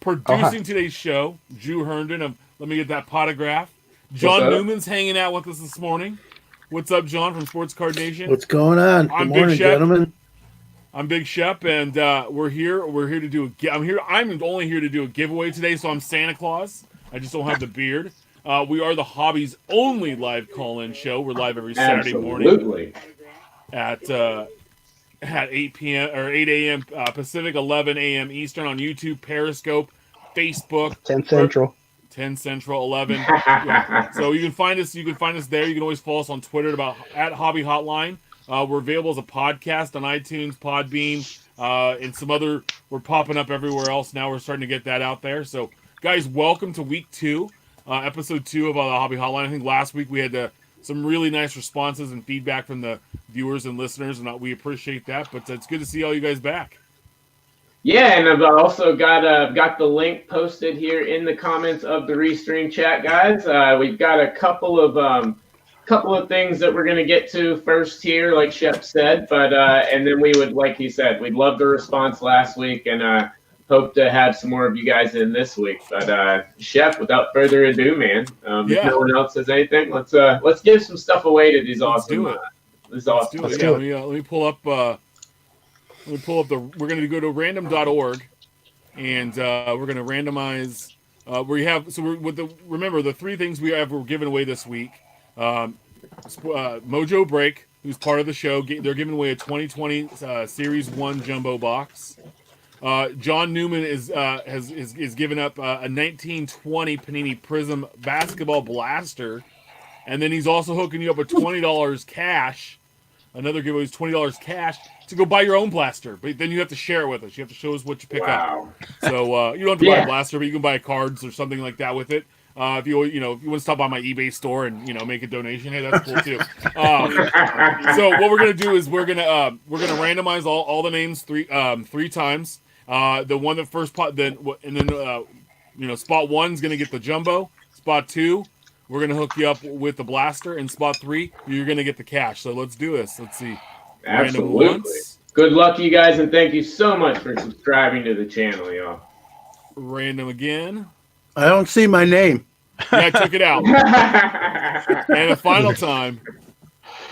Producing today's show, Drew Herndon of Let Me Get That Potograph. John Newman's hanging out with us this morning. What's up, John, from Sports Card Nation? What's going on? Good morning, gentlemen. I'm Big Shep, and we're here. We're here to do I'm only here to do a giveaway today, so I'm Santa Claus. I just don't have the beard. We are the Hobby's only live call-in show. We're live every Saturday morning at 8 p.m. or 8 a.m. Pacific, 11 a.m. Eastern on YouTube, Periscope, Facebook. 10 Central. 10 Central, 11. Yeah. So you can find us. You can find us there. You can always follow us on Twitter at Hobby Hotline. We're available as a podcast on iTunes, Podbean, and some other. We're popping up everywhere else now. We're starting to get that out there. So, guys, welcome to week 2, episode 2 of the Hobby Hotline. I think last week we had some really nice responses and feedback from the viewers and listeners, and we appreciate that. But it's good to see all you guys back. Yeah, and I've also got the link posted here in the comments of the Restream chat, guys. We've got a couple of things that we're going to get to first here, like Shep said, but and then we would, like he said, we'd love the response last week, and hope to have some more of you guys in this week. But Shep, without further ado, man, if no one else has anything, let's give some stuff away to these awesome. Let's do it. Let me pull up. We're going to go to random.org, and we're going to randomize. Remember the 3 things we're giving away this week. Mojo Break, who's part of the show, they're giving away a 2020 Series 1 jumbo box. John Newman is giving up a 1920 Panini Prism basketball blaster, and then he's also hooking you up with $20 cash. Another giveaway is $20 cash to go buy your own blaster, but then you have to share it with us. You have to show us what you pick up. So you don't have to buy a blaster, but you can buy cards or something like that with it. If you want to stop by my eBay store and make a donation, hey, that's cool too. So what we're gonna do is we're gonna randomize all the names 3 times. The one that first pot, then spot 1's gonna get the jumbo. Spot 2, we're gonna hook you up with the blaster, and spot 3, you're gonna get the cash. So let's do this. Let's see. Absolutely. Good luck, you guys, and thank you so much for subscribing to the channel, y'all. Random again. I don't see my name. Yeah, I took it out. And a final time.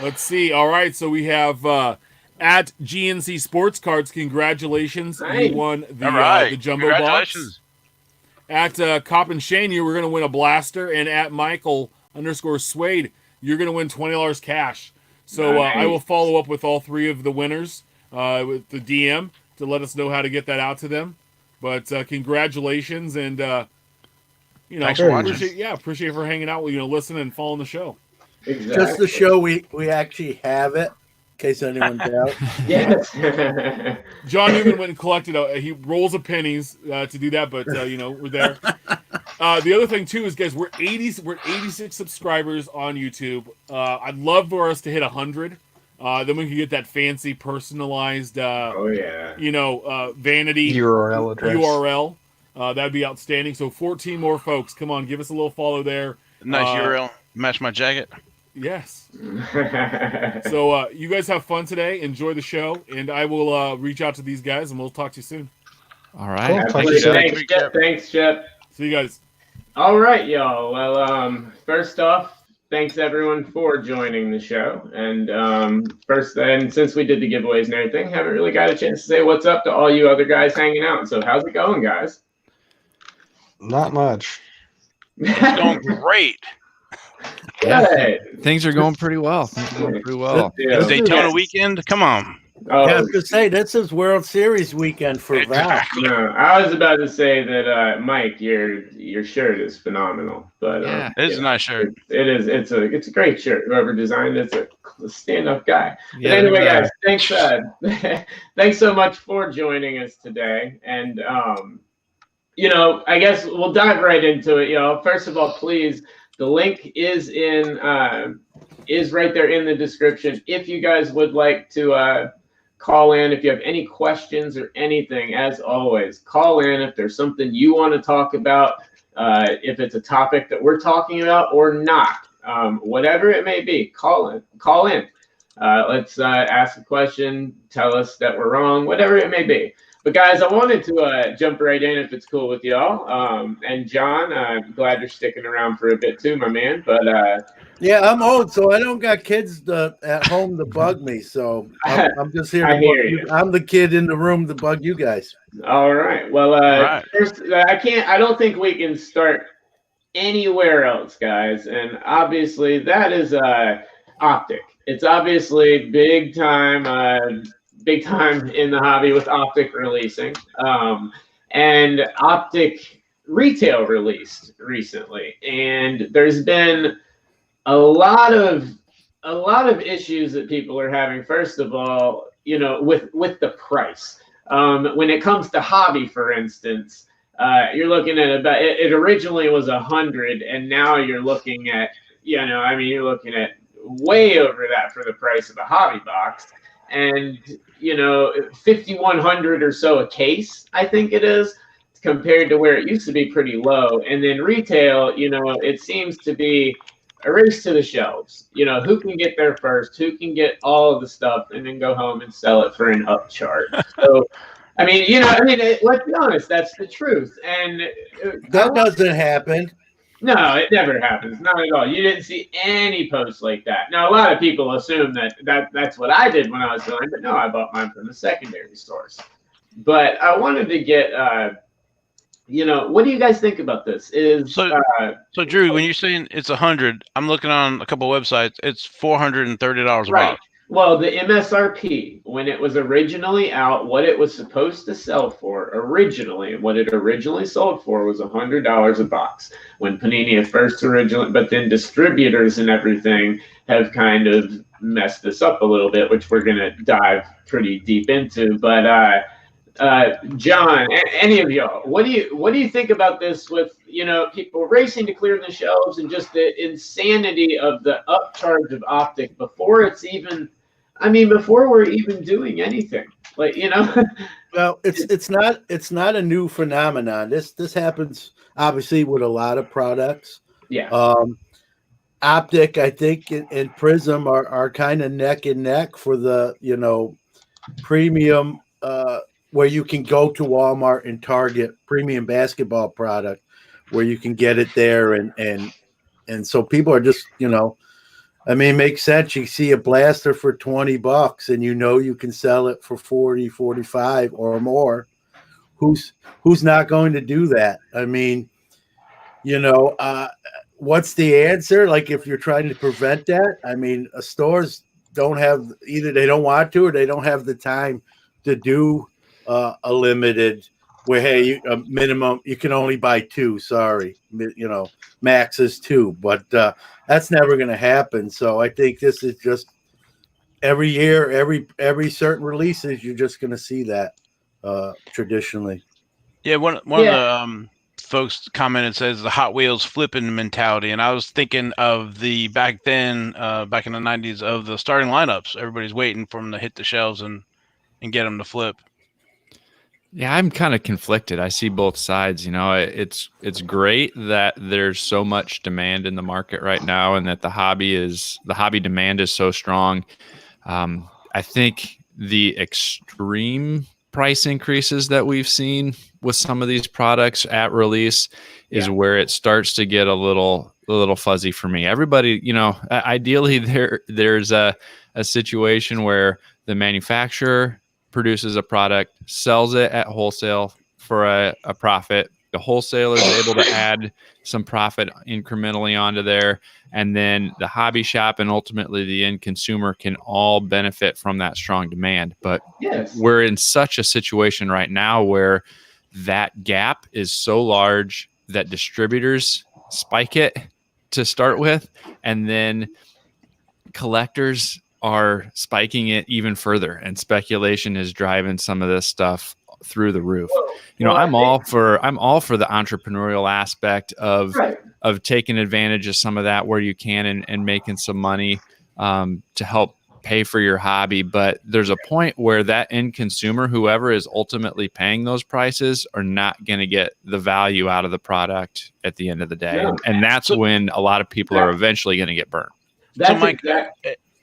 Let's see. All right, so we have at GNC Sports Cards. Congratulations. Nice. You won the jumbo box. At Cop and Shane, you were going to win a blaster. And at Michael_Swade, you're going to win $20 cash. So I will follow up with all 3 of the winners with the DM to let us know how to get that out to them. But congratulations, and thanks for watching. Appreciate for hanging out with listening and following the show. Exactly. Just to show we actually have it, in case anyone doubts. Yes. John Newman went and collected he rolls of pennies to do that, but we're there. The other thing too is, guys, we're 86 subscribers on YouTube. I'd love for us to hit 100. Then we can get that fancy personalized vanity URL. That'd be outstanding. So 14 more folks. Come on, give us a little follow there. Nice URL. Match my jacket. Yes. So you guys have fun today. Enjoy the show, and I will reach out to these guys, and we'll talk to you soon. All right. Cool. Thanks, Shep. See you guys. All right, y'all. Well, first off, thanks everyone for joining the show. And since we did the giveaways and everything, haven't really got a chance to say what's up to all you other guys hanging out. So how's it going, guys? Not much. It's going great. Yeah, things are going pretty well. Yeah. Daytona weekend, come on. Oh, I have to say, this is World Series weekend for Val. No, I was about to say that, Mike, your shirt is phenomenal. But it is a nice shirt. It is. It's a great shirt. Whoever designed it's a stand-up guy. Yeah, but anyway, guys, thanks. Thanks so much for joining us today. And I guess we'll dive right into it. First of all, please. The link is right there in the description. If you guys would like to call in, if you have any questions or anything, as always, call in if there's something you want to talk about, if it's a topic that we're talking about or not, whatever it may be, call in. Let's ask a question, tell us that we're wrong, whatever it may be. But guys, I wanted to jump right in if it's cool with y'all. And John, I'm glad you're sticking around for a bit too, my man. But Yeah, I'm old, so I don't got kids at home to bug me. So I'm just here to I bug hear you. you. I'm the kid in the room to bug you guys. All right. Well, right. first, I don't think we can start anywhere else, guys. And obviously, that is Optic. It's obviously big time in the hobby with Optic releasing. And Optic retail released recently, and there's been a lot of issues that people are having. First of all, with the price. When it comes to hobby, for instance, you're looking at about it originally was 100, and now you're looking at you're looking at way over that for the price of a hobby box, and 5,100 or so a case, I think it is, compared to where it used to be pretty low. And then retail, it seems to be a race to the shelves. Who can get there first? Who can get all of the stuff and then go home and sell it for an upcharge? So, let's be honest, that's the truth. And That doesn't happen. no, it never happens. Not at all. You didn't see any posts like that. Now, a lot of people assume that's what I did when I was selling, but no, I bought mine from the secondary stores. But I wanted to get, what do you guys think about this? So Drew, when you're saying it's 100, I'm looking on a couple websites. It's $430 a right. box. Well, the MSRP, when it was originally out, what it was supposed to sell for originally, what it originally sold for was $100 a box. When Panini but then distributors and everything have kind of messed this up a little bit, which we're going to dive pretty deep into. But John, any of y'all, what do you think about this with people racing to clear the shelves and just the insanity of the upcharge of Optic before we're even doing anything, Well, it's not a new phenomenon. This happens obviously with a lot of products. Yeah. Optic, I think, and Prism are kind of neck and neck for the premium where you can go to Walmart and Target premium basketball product where you can get it there and so people are just it makes sense. You see a blaster for $20 and you can sell it for 40, 45 or more. Who's not going to do that? What's the answer? Like, if you're trying to prevent that, stores don't have, either they don't want to or they don't have the time to do a limited where, hey, a minimum, you can only buy two. Sorry, max is two, but that's never going to happen. So I think this is just every year, every certain releases, you're just going to see that traditionally. Yeah, one of the folks commented, says the Hot Wheels flipping mentality, and I was thinking of the back in the 90s, of the starting lineups. Everybody's waiting for them to hit the shelves and get them to flip. Yeah, I'm kind of conflicted. I see both sides. It's great that there's so much demand in the market right now, and that the hobby demand is so strong. I think the extreme price increases that we've seen with some of these products at release is where it starts to get a little fuzzy for me. Everybody, ideally there's a situation where the manufacturer produces a product, sells it at wholesale for a profit. The wholesaler is able to add some profit incrementally onto there, and then the hobby shop and ultimately the end consumer can all benefit from that strong demand. But we're in such a situation right now where that gap is so large that distributors spike it to start with, and then collectors are spiking it even further, and speculation is driving some of this stuff through the roof. I'm all for the entrepreneurial aspect of taking advantage of some of that where you can and making some money to help pay for your hobby. But there's a point where that end consumer, whoever is ultimately paying those prices, are not going to get the value out of the product at the end of the day. And that's when a lot of people are eventually going to get burnt. So, Mike,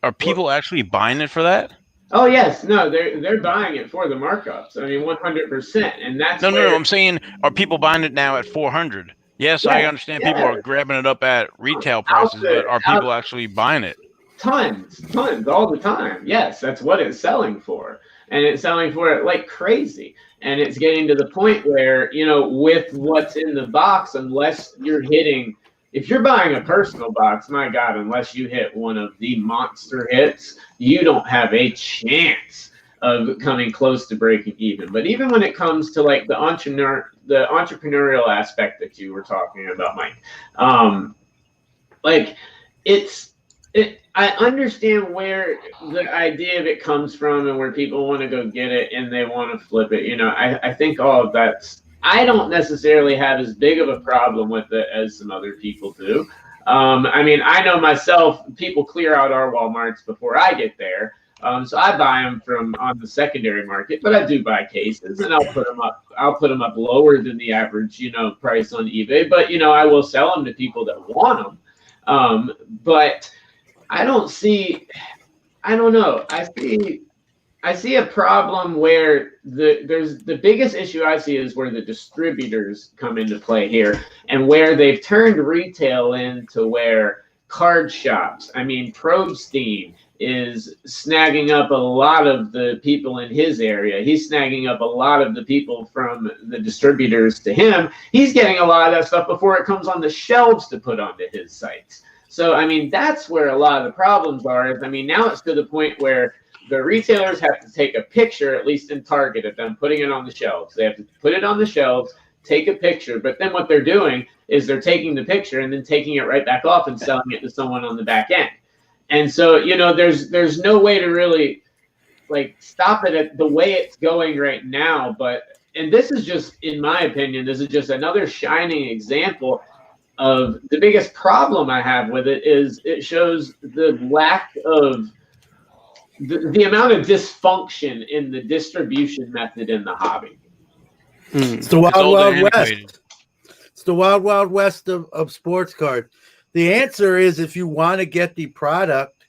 are people actually buying it for that? Oh yes, no, they're buying it for the markups. I mean, 100%, and that's No, where I'm saying, are people buying it now at 400? Yes, I yeah, understand people yeah, are grabbing it up at retail out prices, the but are out people actually buying it? tons, all the time. Yes, that's what it's selling for, and it's selling for it like crazy. And it's getting to the point where with what's in the box, unless you're hitting, if you're buying a personal box, my God, unless you hit one of the monster hits, you don't have a chance of coming close to breaking even. But even when it comes to like the entrepreneurial aspect that you were talking about, Mike, like it's I understand where the idea of it comes from and where people want to go get it and they want to flip it. I think all of that's, I don't necessarily have as big of a problem with it as some other people do. I mean, I know myself, people clear out our Walmarts before I get there. So I buy them from on the secondary market, but I do buy cases, and I'll put them up. I'll put them up lower than the average, price on eBay. But I will sell them to people that want them. But I don't see. I don't know. I see a problem where the biggest issue I see is where the distributors come into play here, and where they've turned retail into where card shops. I mean, Probstein is snagging up a lot of the people in his area. He's snagging up a lot of the people from the distributors to him. He's getting a lot of that stuff before it comes on the shelves to put onto his sites. So, I mean, that's where a lot of the problems are. I mean, now it's to the point where the retailers have to take a picture, at least in Target, of them putting it on the shelves. They have to put it on the shelves, take a picture, but then what they're doing is they're taking the picture and then taking it right back off and selling it to someone on the back end. And so, there's no way to really like stop it at the way it's going right now. And this is just, in my opinion, this is just another shining example of the biggest problem I have with it is it shows the lack of the amount of dysfunction in the distribution method in the hobby. It's the wild west. It's the wild west of sports cards. The answer is, if you want to get the product,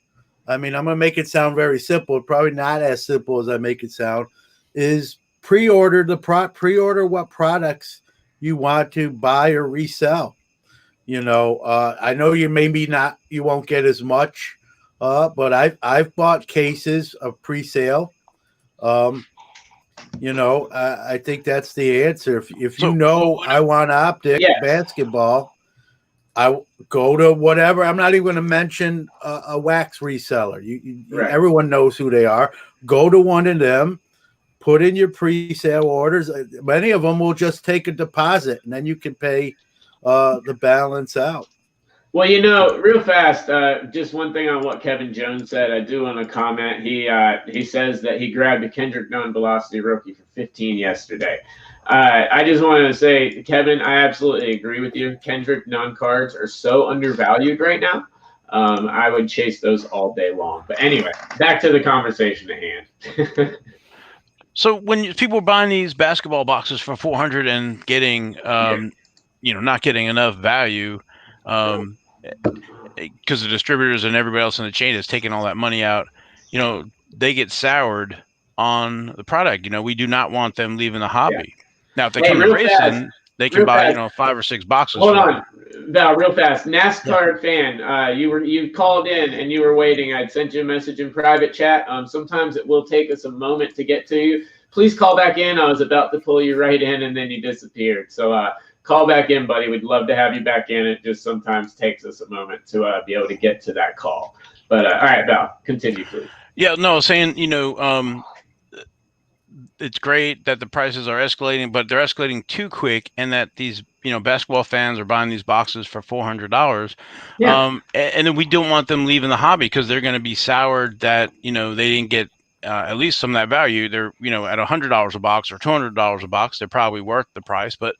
I mean, I'm going to make it sound very simple, probably not as simple as I make it sound, is pre-order what products you want to buy or resell. I know you won't get as much, but I've bought cases of pre-sale. I think that's the answer. If I want optic basketball, I go to whatever. I'm not even going to mention a wax reseller. Right. Everyone knows who they are. Go to one of them, put in your pre-sale orders. Many of them will just take a deposit, and then you can pay the balance out. Well, real fast, just one thing on what Kevin Jones said. I do want to comment. He says that he grabbed a Kendrick Nunn Velocity rookie for 15 yesterday. I just wanted to say, Kevin, I absolutely agree with you. Kendrick Nunn cards are so undervalued right now. I would chase those all day long. But anyway, back to the conversation at hand. So when people are buying these basketball boxes for 400 and getting, not getting enough value, because the distributors and everybody else in the chain is taking all that money out, they get soured on the product. We do not want them leaving the hobby. Yeah. Now, if they come to racing, they can buy, 5 or 6 boxes. Hold on, Val, real fast. NASCAR fan, you called in and you were waiting. I'd sent you a message in private chat. Sometimes it will take us a moment to get to you. Please call back in. I was about to pull you right in and then you disappeared. So call back in, buddy. We'd love to have you back in. It just sometimes takes us a moment to be able to get to that call. But all right, Val, continue, please. Yeah, no, saying, it's great that the prices are escalating, but they're escalating too quick, and that these, basketball fans are buying these boxes for $400. Yeah. And then we don't want them leaving the hobby because they're going to be soured that, they didn't get at least some of that value. They're, at $100 a box or $200 a box, they're probably worth the price. But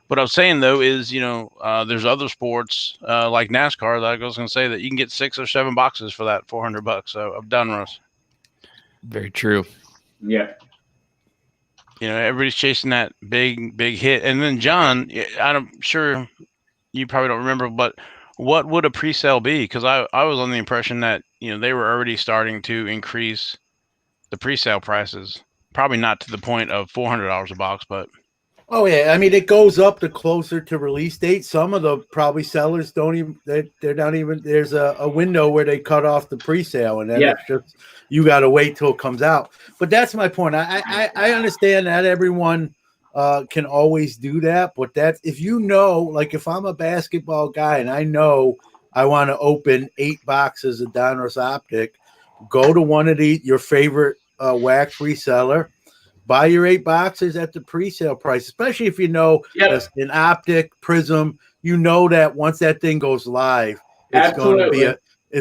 what I was saying, though, is, there's other sports like NASCAR that I was going to say that you can get 6 or 7 boxes for that $400. So I'm done, Russ. Very true. Yeah. Everybody's chasing that big hit. And then, John, I'm sure you probably don't remember, but what would a pre-sale be? Because I was on the impression that, they were already starting to increase the pre-sale prices. Probably not to the point of $400 a box, but Oh yeah, I mean it goes up the closer to release date. Some of the probably sellers don't even they're not even there's a window where they cut off the pre-sale and then Yeah. it's just you got to wait till it comes out. But that's my point. I understand that everyone can always do that, but that if you know, like if I'm a basketball guy and I know I want to open 8 boxes of Donruss Optic, go to one of your favorite wax reseller. Buy your 8 boxes at the pre-sale price, especially if you know Yep. an Optic Prism. You know that once that thing goes live, it's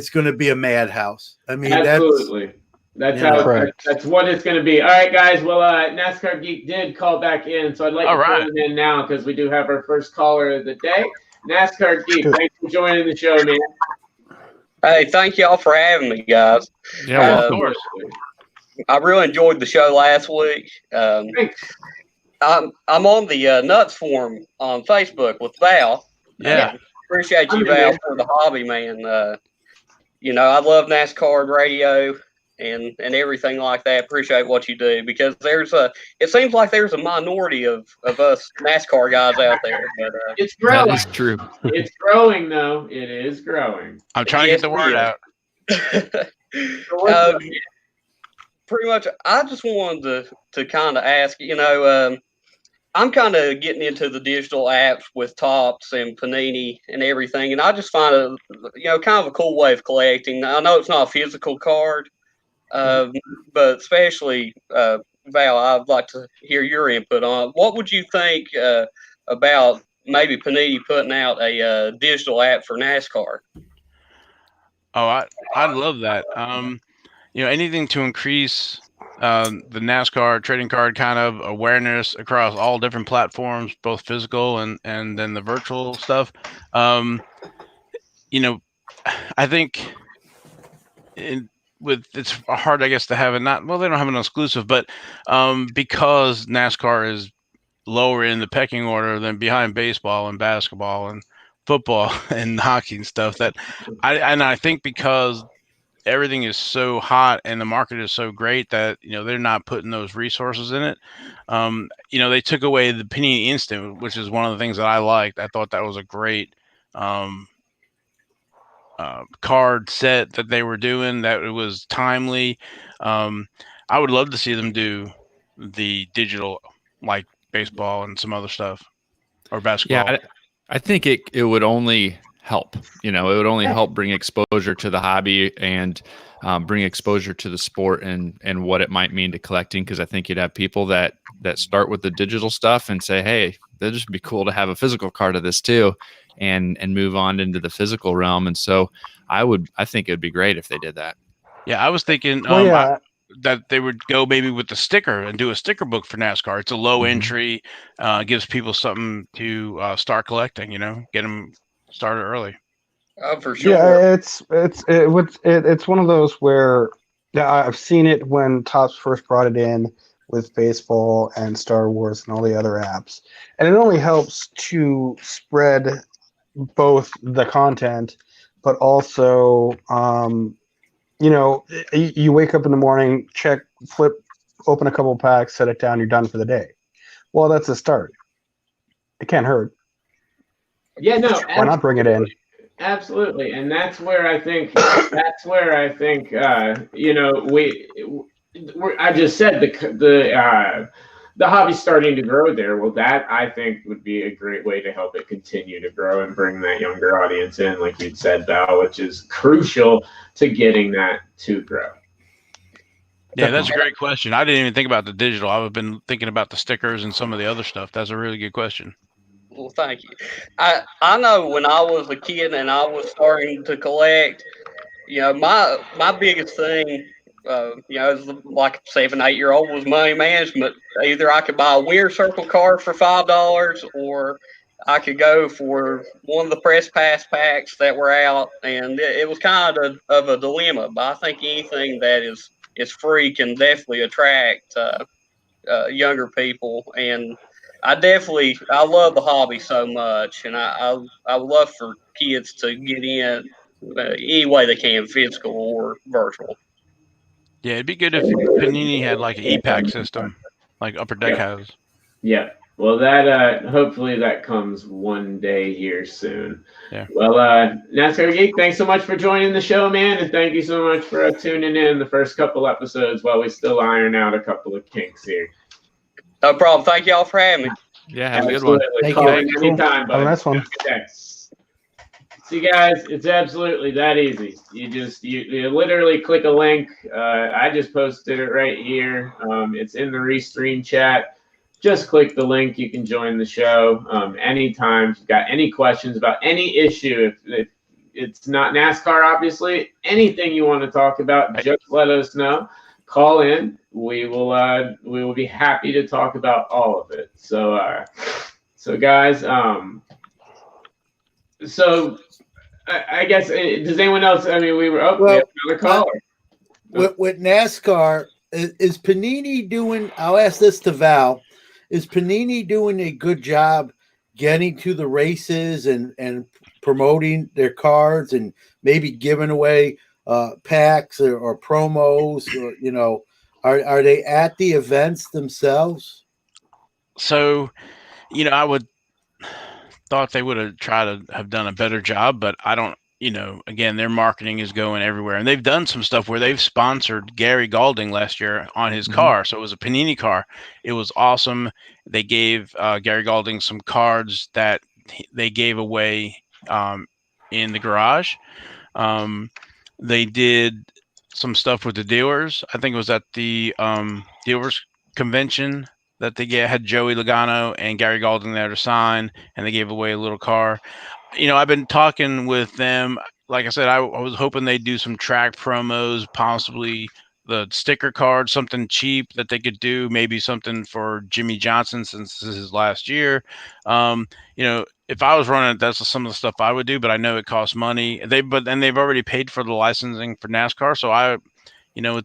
going to be a madhouse. I mean, absolutely. That's you how know. Correct. that's what it's going to be. All right, guys. Well, NASCAR Geek did call back in, so I'd like All to call right. him in now because we do have our first caller of the day. NASCAR Geek, Good. thanks for joining the show, man. Hey, thank y'all for having me, guys. Yeah, well, of course. I really enjoyed the show last week. Thanks. I'm on the Nuts forum on Facebook with Val. Yeah. Appreciate I'm you, in Val, there. for the hobby, man. I love NASCAR radio and everything like that. Appreciate what you do because it seems like there's a minority of us NASCAR guys out there. But It's that growing. is true. It's growing, though. It is growing. I'm trying to get the word out. Pretty much, I just wanted to kind of ask, I'm kind of getting into the digital apps with Tops and Panini and everything, and I just find it, kind of a cool way of collecting. I know it's not a physical card, but especially, Val, I'd like to hear your input on it. What would you think about maybe Panini putting out a digital app for NASCAR? Oh, I love that. Anything to increase the NASCAR trading card kind of awareness across all different platforms, both physical and then the virtual stuff. I think it's hard, I guess, to have it not. Well, they don't have an exclusive, but because NASCAR is lower in the pecking order than behind baseball and basketball and football and hockey and stuff, that I think because everything is so hot and the market is so great that they're not putting those resources in it. They took away the Panini Instant, which is one of the things that I liked. I thought that was a great card set that they were doing, that it was timely. I would love to see them do the digital, like baseball and some other stuff, or basketball. Yeah, I think it would only help. It would only help bring exposure to the hobby and bring exposure to the sport and what it might mean to collecting. Because I think you'd have people that start with the digital stuff and say, hey, that'd just be cool to have a physical card of this too, and move on into the physical realm. And so I think it'd be great if they did that. Yeah, I was thinking that they would go maybe with the sticker and do a sticker book for NASCAR. It's a low entry, gives people something to start collecting. Get them started early. Oh, for sure. Yeah, it's one of those where I've seen it when Topps first brought it in with baseball and Star Wars and all the other apps, and it only helps to spread both the content, but also you wake up in the morning, flip, open a couple packs, set it down, you're done for the day. Well, that's a start. It can't hurt. Yeah, no. Why not bring it in? Absolutely, and that's where I think I just said the hobby's starting to grow there. Well, that I think would be a great way to help it continue to grow and bring that younger audience in, like you'd said, Val, which is crucial to getting that to grow. Yeah, that's a great question. I didn't even think about the digital. I've been thinking about the stickers and some of the other stuff. That's a really good question. Well, thank you. I know when I was a kid and I was starting to collect, my biggest thing, as like a 7, 8-year-old, was money management. Either I could buy a Winner Circle card for $5, or I could go for one of the press pass packs that were out, and it was kind of a dilemma. But I think anything that is free can definitely attract younger people, and I love the hobby so much, and I would love for kids to get in any way they can, physical or virtual. Yeah, it'd be good if Panini had like an e-pack system, like Upper Deck has. Yeah. Well, that hopefully that comes one day here soon. Yeah. Well, NASCAR Geek, thanks so much for joining the show, man, and thank you so much for tuning in the first couple episodes while we still iron out a couple of kinks here. No problem. Thank y'all for having me. Yeah, have a good one. Thank Call you. in anytime, bud. Have a nice one. Have a good day. See, guys, it's absolutely that easy. You literally click a link. I just posted it right here. It's in the Restream chat. Just click the link. You can join the show anytime. If you've got any questions about any issue, if it's not NASCAR, obviously, anything you want to talk about, just let us know. Call in. We will be happy to talk about all of it. So guys, I guess, does anyone else? I mean, we have another caller. With NASCAR, is Panini doing? I'll ask this to Val. Is Panini doing a good job getting to the races and promoting their cards and maybe giving away packs or promos, or are they at the events themselves? So, I would thought they would have tried to have done a better job, but I don't, again, their marketing is going everywhere, and they've done some stuff where they've sponsored Gary Galding last year on his car. So it was a Panini car. It was awesome. They gave Gary Galding some cards that they gave away in the garage. They did some stuff with the dealers. I think it was at the dealers convention that they had Joey Logano and Gary Galding there to sign, and they gave away a little car. I've been talking with them. Like I said, I was hoping they'd do some track promos, possibly the sticker card, something cheap that they could do, maybe something for Jimmy Johnson since this is his last year. If I was running it, that's some of the stuff I would do, but I know it costs money. They've already paid for the licensing for NASCAR, so I,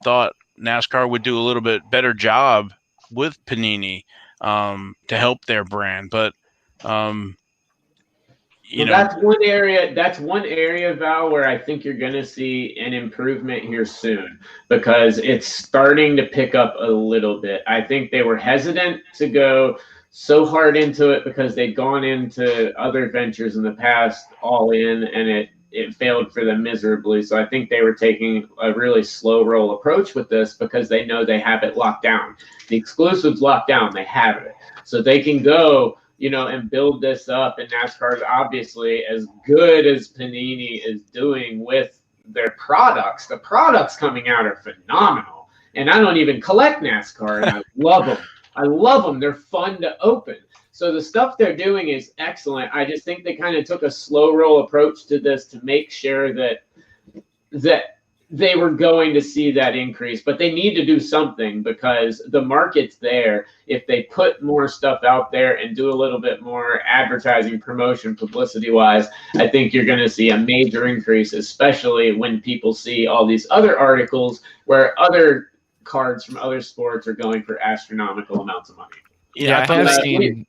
thought NASCAR would do a little bit better job with Panini to help their brand, but that's one area, Val, where I think you're going to see an improvement here soon, because it's starting to pick up a little bit. I think they were hesitant to go so hard into it because they'd gone into other ventures in the past all in, and it failed for them miserably. So I think they were taking a really slow roll approach with this because they know they have it locked down. The exclusive's locked down. They have it. So they can go, and build this up. And NASCAR is obviously, as good as Panini is doing with their products, the products coming out are phenomenal. And I don't even collect NASCAR, and I love them. I love them. They're fun to open. So the stuff they're doing is excellent. I just think they kind of took a slow roll approach to this to make sure that they were going to see that increase, but they need to do something because the market's there. If they put more stuff out there and do a little bit more advertising, promotion, publicity wise, I think you're going to see a major increase, especially when people see all these other articles where other cards from other sports are going for astronomical amounts of money. Yeah, I have seen.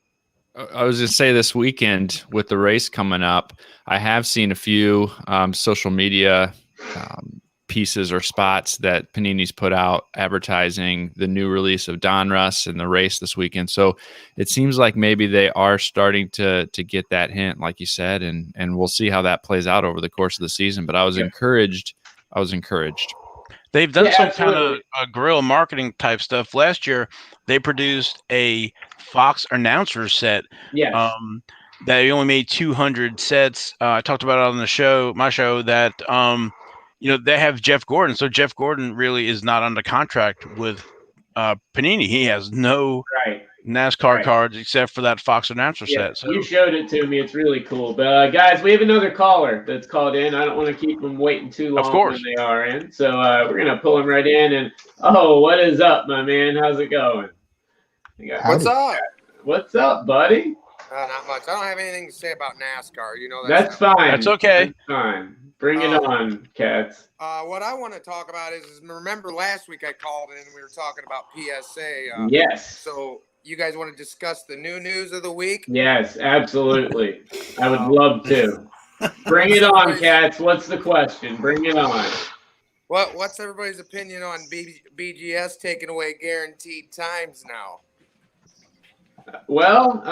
I was going to say this weekend with the race coming up, I have seen a few social media pieces or spots that Panini's put out advertising the new release of Donruss and the race this weekend. So it seems like maybe they are starting to get that hint, like you said, and we'll see how that plays out over the course of the season. But I was encouraged. They've done some kind of guerrilla marketing type stuff. Last year, they produced a Fox announcer set. Yes. They only made 200 sets. I talked about it on my show, that they have Jeff Gordon. So Jeff Gordon really is not under contract with Panini. He has no NASCAR cards except for that Fox announcer set. So you showed it to me. It's really cool. But guys, we have another caller that's called in. I don't want to keep them waiting too long when they are in. So we're going to pull them right in. And what is up, my man? How's it going? What's up? What's up, buddy? Not much. I don't have anything to say about NASCAR. That's fine. That's okay. That's fine. Bring it on, Cats. What I want to talk about is remember last week I called in and we were talking about PSA. Yes. So you guys want to discuss the new news of the week? Yes, absolutely. I would love to. Bring it on, Cats. What's the question? Bring it on. What's everybody's opinion on BGS taking away guaranteed times now? Well,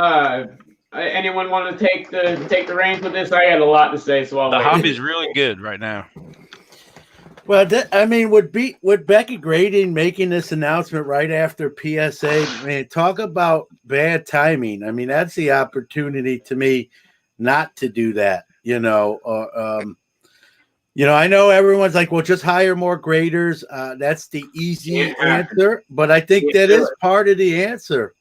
anyone want to take the reins with this? I got a lot to say, so I'll The wait. hobby's really good right now. Well, I mean, would Beckett Grading making this announcement right after PSA? Man, talk about bad timing. I mean, that's the opportunity to me not to do that. You know, I know everyone's like, well, just hire more graders. That's the easy answer, but I think that is part of the answer.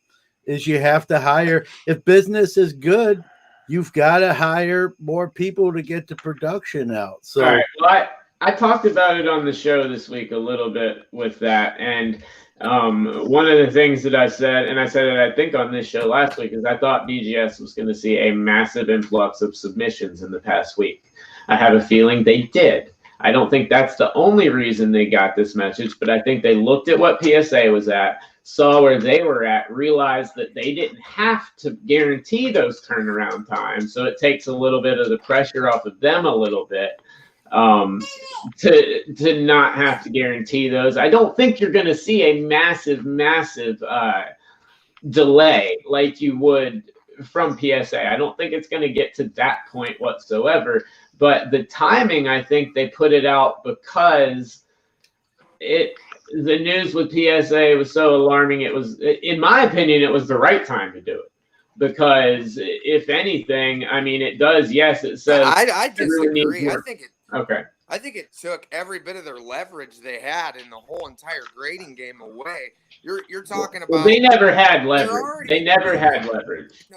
Is you have to hire. If business is good, you've got to hire more people to get the production out. So, all right. Well, I talked about it on the show this week a little bit with that, and one of the things that I said, and I said it I think on this show last week, is I thought BGS was going to see a massive influx of submissions in the past week. I have a feeling they did. I don't think that's the only reason they got this message, but I think they looked at what PSA was at, saw where they were at, realized that they didn't have to guarantee those turnaround times, so it takes a little bit of the pressure off of them a little bit. To not have to guarantee those. I don't think you're going to see a massive delay like you would from PSA. I don't think it's going to get to that point whatsoever. But the timing, I think they put it out because the news with PSA was so alarming. It was, in my opinion, it was the right time to do it. Because if anything, I mean, it does. Yes, it says. I disagree. I think it took every bit of their leverage they had in the whole entire grading game away. You're talking about. Well, they never had leverage. They never had leverage. No,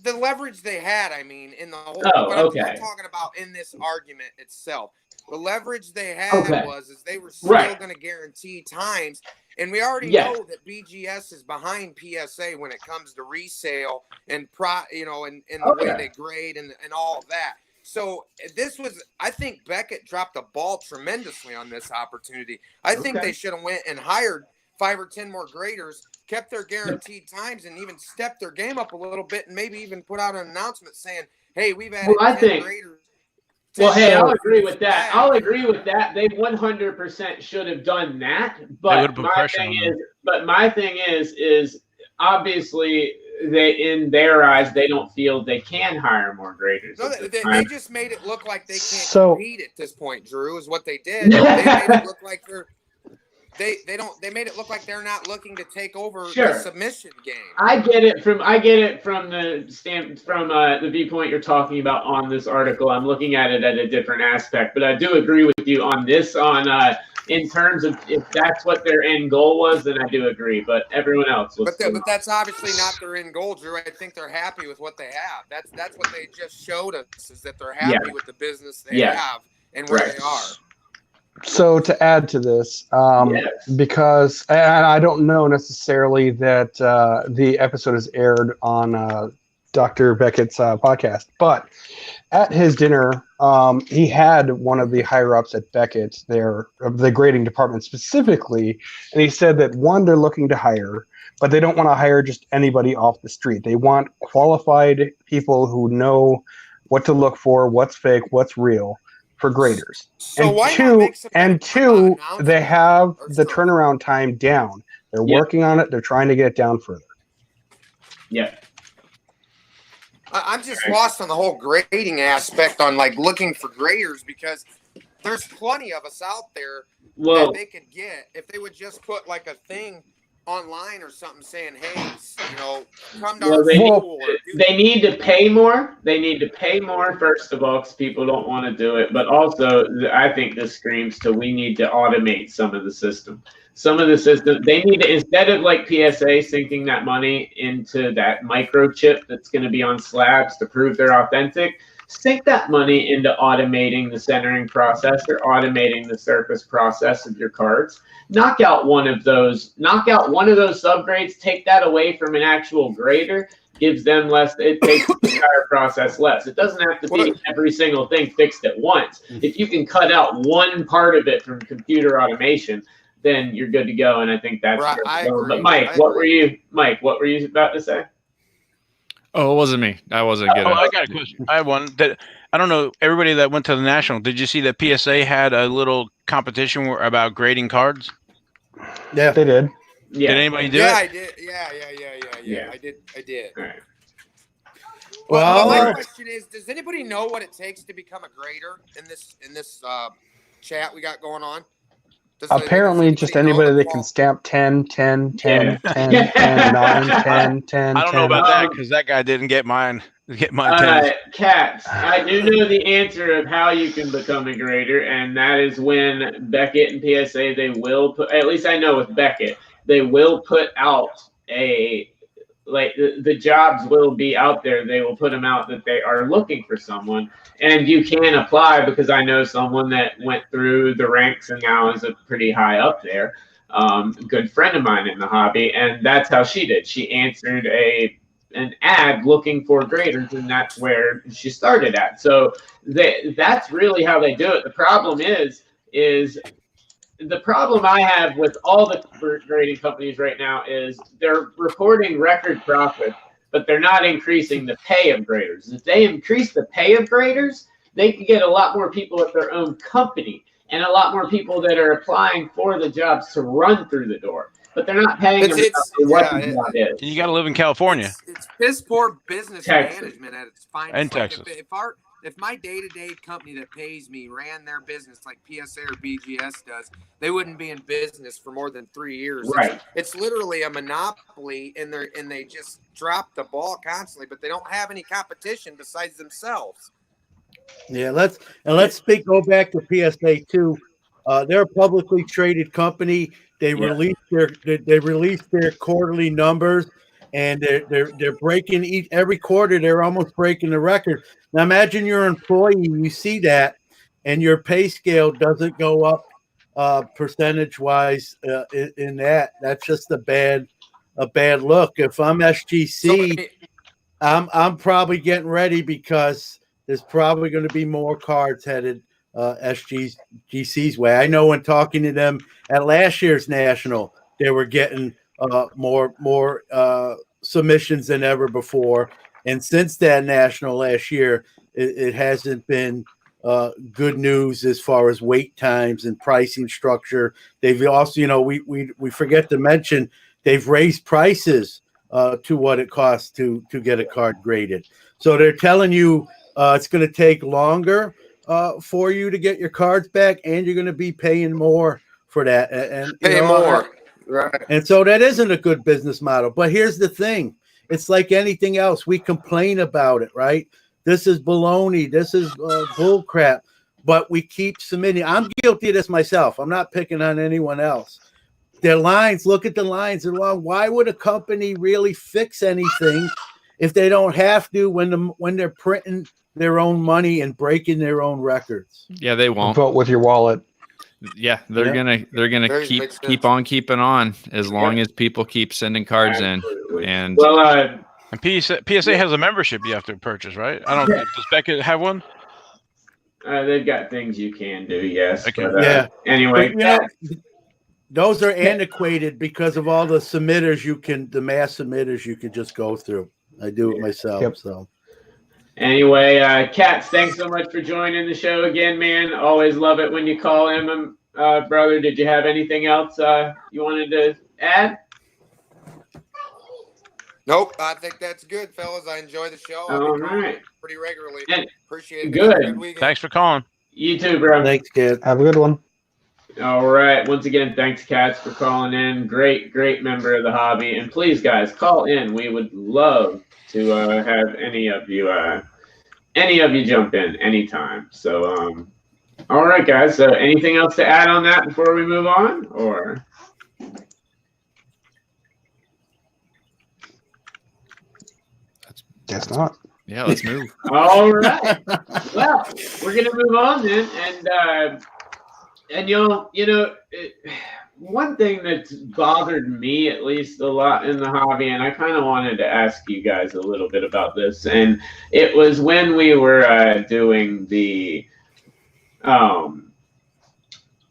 the leverage they had, I mean, in the whole. Oh, okay. I'm talking about in this argument itself. The leverage they had was they were still going to guarantee times. And we already know that BGS is behind PSA when it comes to resale and the way they grade and all of that. So I think Beckett dropped the ball tremendously on this opportunity. I think they should have went and hired 5 or 10 more graders, kept their guaranteed times, and even stepped their game up a little bit, and maybe even put out an announcement saying, "Hey, we've added 10 graders." Well, hey, I'll agree with that. They 100% should have done that. But my thing is obviously in their eyes, they don't feel they can hire more graders. No, they just made it look like they can't compete at this point, Drew, is what they did. They made it look like they made it look like they're not looking to take over the submission game. I get it from the viewpoint you're talking about on this article. I'm looking at it at a different aspect, but I do agree with you on this. In terms of if that's what their end goal was, then I do agree. But everyone else was. But that's obviously not their end goal, Drew. I think they're happy with what they have. That's what they just showed us, is that they're happy with the business they have and where they are. So to add to this, because and I don't know necessarily that the episode is aired on Dr. Beckett's podcast, but at his dinner, he had one of the higher ups at Beckett, the grading department specifically, and he said that they're looking to hire, but they don't want to hire just anybody off the street. They want qualified people who know what to look for, what's fake, what's real for graders. So two, they have the turnaround time down. They're working on it. They're trying to get it down further. Yeah. I'm just lost on the whole grading aspect on looking for graders, because there's plenty of us out there that they could get if they would just put a thing online or something saying, "Hey, come to our school." They need to pay more. They need to pay more, first of all, because people don't want to do it. But also, I think this screams to we need to automate some of the system. They need to, instead of PSA sinking that money into that microchip that's going to be on slabs to prove they're authentic, sink that money into automating the centering process or automating the surface process of your cards. Knock out one of those subgrades, take that away from an actual grader, gives them less, it takes the entire process less. It doesn't have to be every single thing fixed at once. If you can cut out one part of it from computer automation, then you're good to go. And I think that's right. But Mike, what were you about to say? Oh, it wasn't me. I wasn't getting. Oh, I got a question. I have one that I don't know. Everybody that went to the national, did you see that PSA had a little competition about grading cards? Yeah, They did. Yeah. Did anybody do Yeah, it? I did. Yeah. I did. All right. Well, my question is, does anybody know what it takes to become a grader in this chat we got going on? Apparently, just anybody that can stamp 10, 10, 10, 10, 10, 9, 10, 10, I don't know 10. about that because that guy didn't get mine. Cats, I do know the answer of how you can become a grader, and that is when Beckett and PSA, they will put, at least I know with Beckett, they will put out the jobs will be out there. They will put them out that they are looking for someone, and you can apply because I know someone that went through the ranks and now is a pretty high up there. Good friend of mine in the hobby, and that's how she did. She answered an ad looking for graders, and that's where she started at. So that's really how they do it. The problem is the problem I have with all the grading companies right now is they're reporting record profits, but they're not increasing the pay of graders. If they increase the pay of graders, they can get a lot more people at their own company and a lot more people that are applying for the jobs to run through the door. But they're not paying them for what the job is. You got to live in California. It's piss poor business management at its finest. And Texas. If my day-to-day company that pays me ran their business like PSA or BGS does, they wouldn't be in business for more than 3 years. Right. It's literally a monopoly, and they just drop the ball constantly, but they don't have any competition besides themselves. Yeah, let's go back to PSA too. They're a publicly traded company. They release their quarterly numbers, and they're breaking every quarter. They're almost breaking the record. Now imagine you're an employee, you see that, and your pay scale doesn't go up percentage wise in that. That's just a bad look. If I'm SGC, I'm probably getting ready because there's probably going to be more cards headed SGC's way. I know when talking to them at last year's national, they were getting more submissions than ever before. And since that national last year, it hasn't been good news as far as wait times and pricing structure. They've also, we forget to mention they've raised prices to what it costs to get a card graded. So they're telling you it's going to take longer for you to get your cards back, and you're going to be paying more for that. And pay more. Right. And so that isn't a good business model. But here's the thing. It's like anything else. We complain about it, right? This is baloney. This is bull crap. But we keep submitting. I'm guilty of this myself. I'm not picking on anyone else. Their lines, look at the lines. They're long. Why would a company really fix anything if they don't have to when they're printing their own money and breaking their own records? Yeah, they won't. Vote with your wallet. Yeah, they're gonna keep on keeping on as long as people keep sending cards in. And PSA has a membership you have to purchase, right? I don't. Does Beckett have one? They've got things you can do, yes. Okay. But, anyway, but, those are antiquated because of all the submitters the mass submitters you could just go through. I do it myself. Yep. So anyway, Katz, thanks so much for joining the show again, man. Always love it when you call in, brother. Did you have anything else you wanted to add? Nope, I think that's good, fellas. I enjoy the show. All right. Pretty regularly. And appreciate it. good. Thanks for calling. You too, bro. thanks, kid. Have a good one. All right. Once again, thanks, Katz, for calling in. Great member of the hobby. And please, guys, call in. We would love to have any of you jump in anytime. So, all right, guys. So, anything else to add on that before we move on, or? Guess not. Yeah, let's move. All right. Well, we're gonna move on then, and one thing that's bothered me at least a lot in the hobby, and I kind of wanted to ask you guys a little bit about this, and it was when we were doing the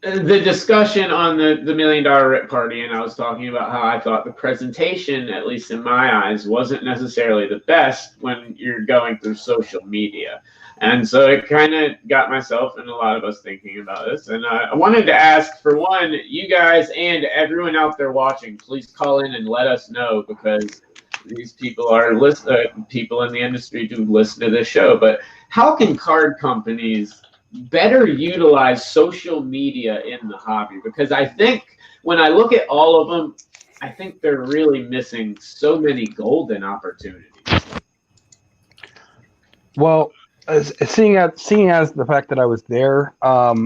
the discussion on the $1 million rip party, and I was talking about how I thought the presentation, at least in my eyes, wasn't necessarily the best when you're going through social media. And so it kind of got myself and a lot of us thinking about this. And I wanted to ask, for one, you guys and everyone out there watching, please call in and let us know, because these people are people in the industry do listen to this show. But how can card companies better utilize social media in the hobby? Because I think when I look at all of them, I think they're really missing so many golden opportunities. Well, seeing as the fact that I was there,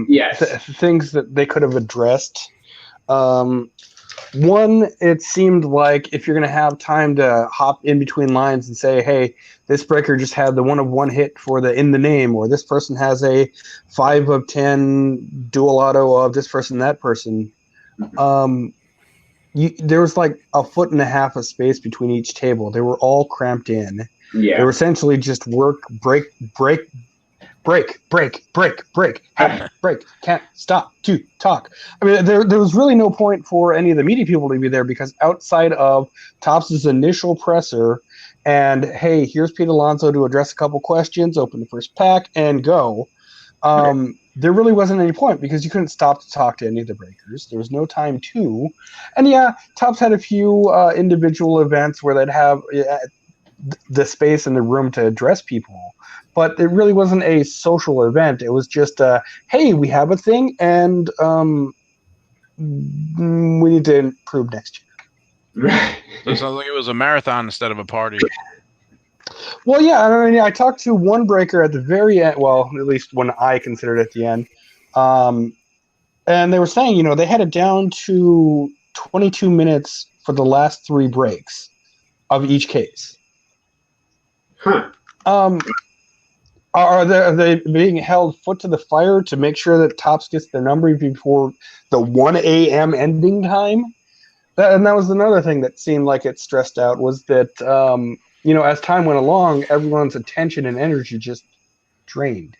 yes, things that they could have addressed. One, it seemed like if you're going to have time to hop in between lines and say, hey, this breaker just had the 1 of 1 hit for the in the name, or this person has a 5 of 10 dual auto of this person, that person. There was like 1.5 feet of space between each table. They were all cramped in. Yeah. They were essentially just work, break, can't stop to talk. I mean, there was really no point for any of the media people to be there, because outside of Topps' initial presser and, hey, here's Pete Alonso to address a couple questions, open the first pack, and go, there really wasn't any point, because you couldn't stop to talk to any of the breakers. There was no time to. And yeah, Topps had a few individual events where they'd have the space and the room to address people, but it really wasn't a social event. It was just hey, we have a thing, and we need to improve next year. So it sounds like it was a marathon instead of a party. Well, yeah, I mean, I talked to one breaker at the very end, well, at least when I considered at the end, and they were saying, they had it down to 22 minutes for the last 3 breaks of each case. Huh. Are they being held foot to the fire to make sure that Topps gets their number before the 1 a.m. ending time? And that was another thing that seemed like it stressed out, was that, as time went along, everyone's attention and energy just drained.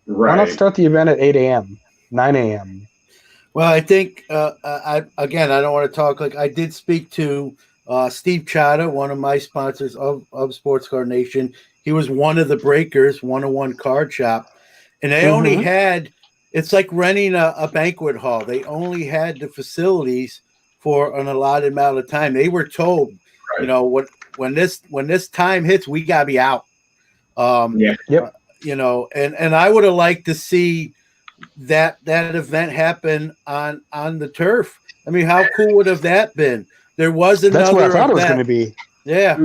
Right. Why not start the event at 8 a.m., 9 a.m.? Well, I think, I don't want to talk, like I did speak to Steve Chata, one of my sponsors of Sports Card Nation. He was one of the breakers, 101 card shop. And they only had, it's like renting a banquet hall. They only had the facilities for an allotted amount of time. They were told, when this time hits, we got to be out. Yep. And I would have liked to see that event happen on the turf. I mean, how cool would have that been? There was another That's what I thought event. it was going to be. Yeah.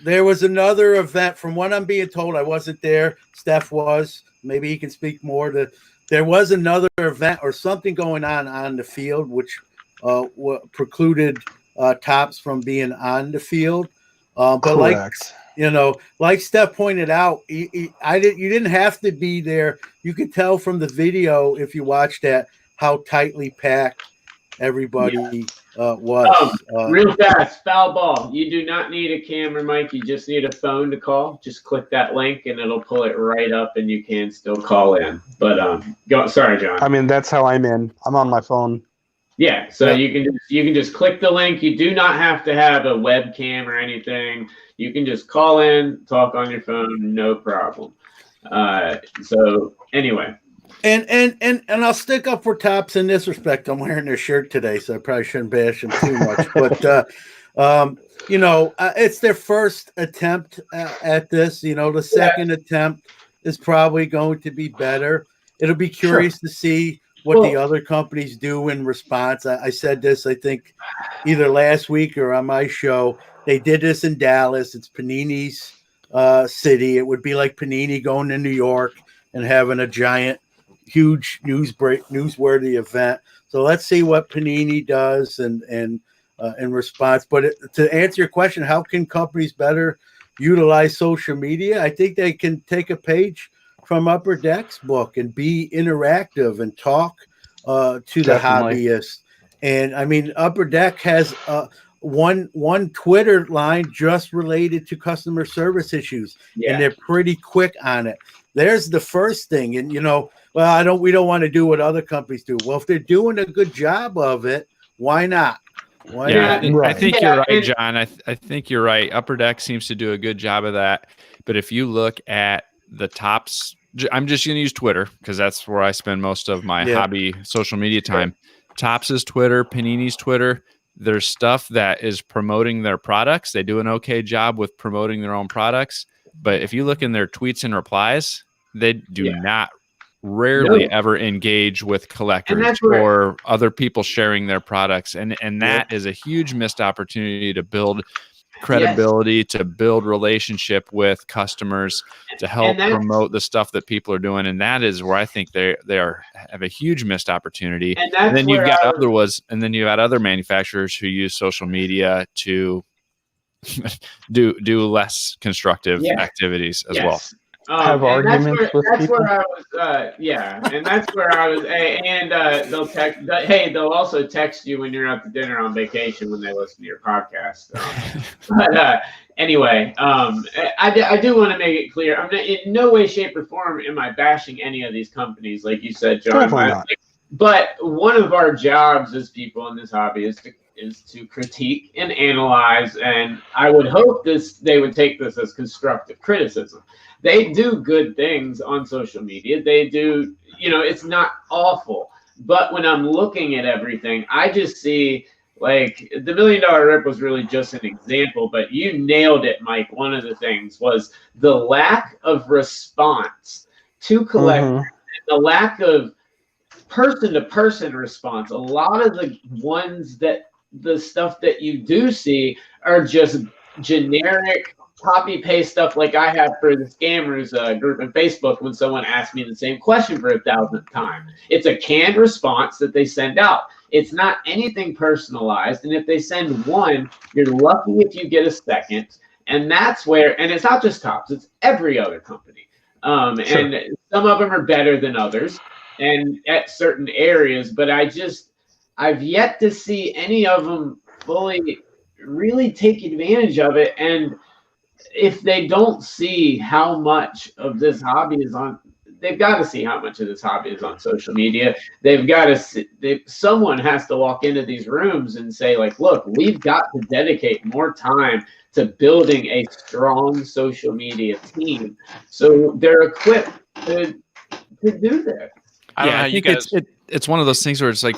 There was another event, from what I'm being told. I wasn't there. Steph was. Maybe he can speak more. There was another event or something going on the field, which precluded Topps from being on the field. But correct. like Steph pointed out, you didn't have to be there. You could tell from the video, if you watched that, how tightly packed everybody was. Real fast, foul ball. You do not need a camera mic. You just need a phone to call. Just click that link and it'll pull it right up, and you can still call in. But sorry, John. I mean, that's how I'm in. I'm on my phone. Yeah, so you can just click the link. You do not have to have a webcam or anything. You can just call in, talk on your phone, no problem. So anyway. And I'll stick up for Topps in this respect. I'm wearing their shirt today, so I probably shouldn't bash them too much. But it's their first attempt at this. The second attempt is probably going to be better. It'll be curious to see what the other companies do in response. I said this, I think, either last week or on my show. They did this in Dallas. It's Panini's city. It would be like Panini going to New York and having a giant, huge newsworthy event. So let's see what Panini does and in response. But to answer your question, how can companies better utilize social media? I think they can take a page from Upper Deck's book and be interactive and talk to the hobbyists. And I mean, Upper Deck has one Twitter line just related to customer service issues, and they're pretty quick on it. There's the first thing, and we don't want to do what other companies do. Well, if they're doing a good job of it, why not? I think you're right, John. I think you're right. Upper Deck seems to do a good job of that. But if you look at the tops, I'm just going to use Twitter because that's where I spend most of my hobby social media time. Tops is Twitter, Panini's Twitter. There's stuff that is promoting their products. They do an okay job with promoting their own products. But if you look in their tweets and replies, they do not rarely ever engage with collectors or other people sharing their products. And that is a huge missed opportunity to build credibility, to build relationship with customers, to help promote the stuff that people are doing. And that is where I think they have a huge missed opportunity. And then you've got other manufacturers who use social media to do less constructive activities as well. Have arguments with people. Where I was, and that's where I was. And they'll text. They'll also text you when you're out to dinner on vacation when they listen to your podcast. But anyway, I do want to make it clear. I'm not, in no way, shape, or form am I bashing any of these companies, like you said, John. Definitely not. But one of our jobs as people in this hobby is to critique and analyze, and I would hope they would take this as constructive criticism. They do good things on social media. They do, it's not awful. But when I'm looking at everything, I just see, like, the $1 Million Rip was really just an example, but you nailed it, Mike. One of the things was the lack of response to collectors, the lack of person-to-person response. A lot of the stuff that you do see are just generic copy-paste stuff like I have for the scammers group in Facebook when someone asks me the same question for 1,000th time. It's a canned response that they send out. It's not anything personalized, and if they send one, you're lucky if you get a second. And that's where, and it's not just Topps, it's every other company. And some of them are better than others and at certain areas, but I've yet to see any of them fully really take advantage of it. And if they don't see how much of this hobby is on, they've got to see how much of this hobby is on social media. They've got to someone has to walk into these rooms and say, like, look, we've got to dedicate more time to building a strong social media team so they're equipped to do that. I think it's one of those things where it's like,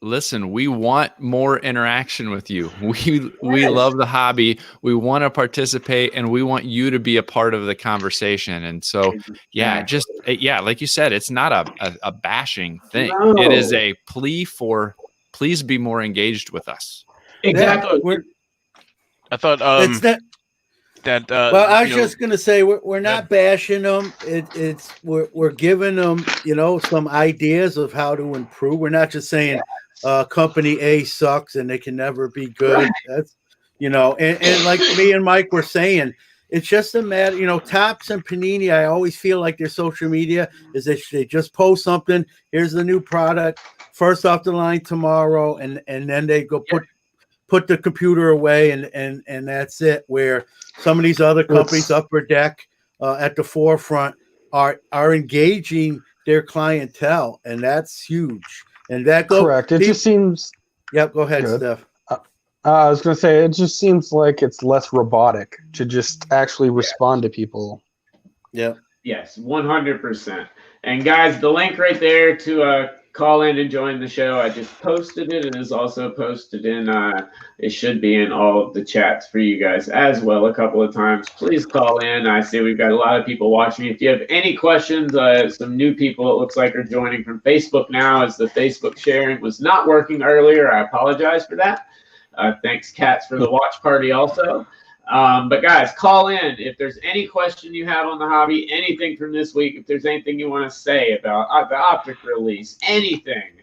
listen, we want more interaction with you. We love the hobby. We want to participate, and we want you to be a part of the conversation. And so, like you said, it's not a bashing thing. No. It is a plea for please be more engaged with us. Exactly. I thought it's that. Well, I was just gonna say we're not bashing them. We're giving them some ideas of how to improve. We're not just saying company A sucks and they can never be good. Right. That's and like me and Mike were saying, it's just a matter. Topps and Panini, I always feel like their social media is they just post something. Here's the new product, first off the line tomorrow, and then they go put the computer away and that's it. Where some of these other companies, Upper Deck, at the forefront, are engaging their clientele, and that's huge. And that correct. It just seems. Yep. Go ahead, good. Steph. I was going to say it just seems like it's less robotic to just actually respond to people. Yeah. Yes, 100%. And guys, the link right there to call in and join the show, I just posted it, and is also posted in it should be in all of the chats for you guys as well a couple of times. Please call in. I see we've got a lot of people watching. If you have any questions, some new people it looks like are joining from Facebook now, as the Facebook sharing was not working earlier. I apologize for that. Thanks, Cats, for the watch party also. But guys, call in if there's any question you have on the hobby, anything from this week, if there's anything you want to say about the optic release, anything,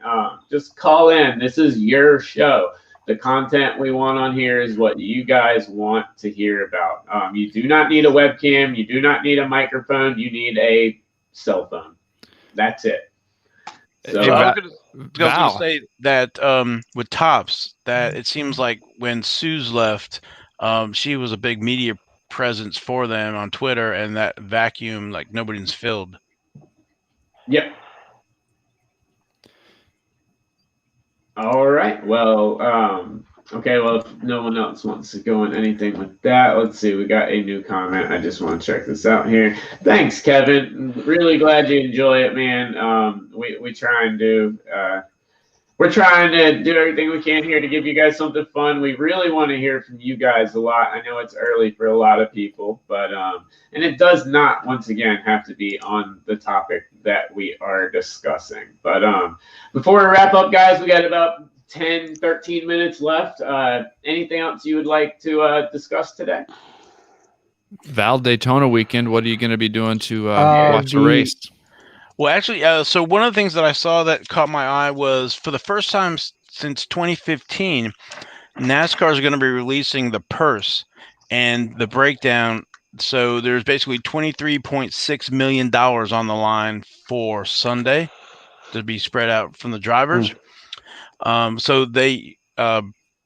just call in. This is your show. The content we want on here is what you guys want to hear about. You do not need a webcam. You do not need a microphone. You need a cell phone. That's it. So Hey, I was Val. gonna say that with Tops, that it seems like when Sue's left, she was a big media presence for them on Twitter, and that vacuum, like nobody's filled. Yep. All right. Well, okay. Well, if no one else wants to go in anything with that, let's see. We got a new comment. I just want to check this out here. Thanks, Kevin. Really glad you enjoy it, man. We try and do. We're trying to do everything we can here to give you guys something fun. We really want to hear from you guys a lot. I know it's early for a lot of people, but and it does not, once again, have to be on the topic that we are discussing. But before we wrap up, guys, we got about 10, 13 minutes left. Anything else you would like to discuss today? Val, Daytona weekend. What are you going to be doing to watch the race? Well, actually, so one of the things that I saw that caught my eye was for the first time since 2015, NASCAR is going to be releasing the purse and the breakdown. So there's basically $23.6 million on the line for Sunday to be spread out from the drivers. So they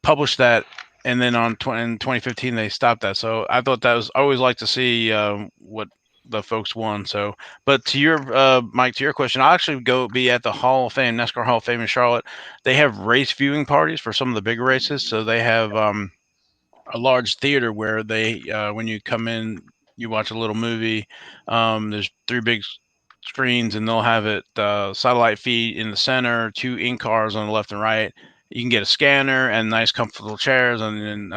published that, and then in 2015 they stopped that. So I thought that was, I always like to see what the folks won. So, but to your Mike, to your question, I'll actually be at the Hall of Fame, NASCAR Hall of Fame in Charlotte. They have race viewing parties for some of the big races. So they have a large theater where they when you come in, you watch a little movie. There's 3 big screens, and they'll have it satellite feed in the center, 2 in cars on the left and right. You can get a scanner and nice comfortable chairs, and then